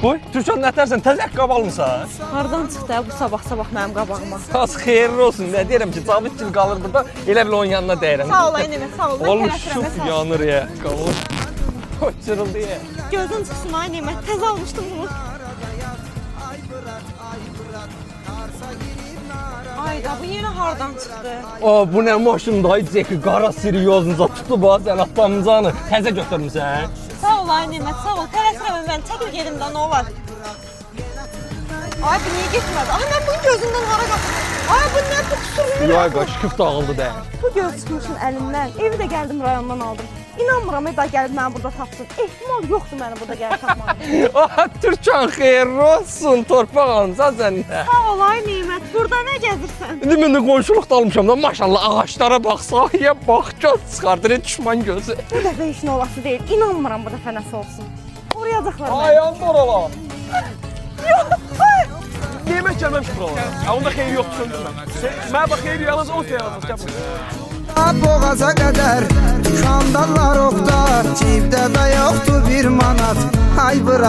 Boy, Türkan nətərsən, təzə qəb almısan? Hardan çıxdı bu sabah-sabah mənim qabağıma? Az xeyirli olsun, nə deyirəm ki, Cavid kimi qalır burada, elə bil onun yanına dəyirəm. Sağ ol, Aynəmə, sağ ol. Olmuş şuf yanır ya, qalır. Çırıldı ya. Gözün çıxsın Aynəmə, təzə almışdım bunu. Ayda, bu yenə hardan çıxdı? Bu nə maşındır, ay Ceki, qara seriyozunuza tutub ha, sən atamızanı. Təzə götürmüsən? Sağ ol Aynəmə, sağ ol. Tələsmə mən, çəkil gerimdən, nə olar? Ay, bu niyə getmədi? Ay, mən bunun gözündən hara qaldım? Ay, bu nə bu qüsurlu? Yox, qaşqıb dağıldı da. Bu göz çıxmışın əlimdən. Evi də gəldim rayondan aldım. İnanmıram, da gəlib məni burada tapsın. Ehtimal yoxdur məni burada gəlib tapmağı. Türkan xeyirli olsun, torpaq almısan sən də. Sağ ol, ay Nimət. Burada nə gəzirsən? İndi mən də qonşuluqda almışam da, maşallah ağaçlara baxsaq, ya bax, göz çıxardır, düşman gözü. Bu dəfə işin olası deyil. İnanmıram bu dəfə nəsə olsun. Qoruyacaqlar məni. Ay, yandır ola. Yox, ay. Yemək gəlməmiş buralara. Onda xeyir yoxdur, söndürməm. Mənə bax, xeyir yalnız o seyyalasın. Boğaza qədər şandallar oqda, cibdə də yoxdur bir manat. Ay bırak.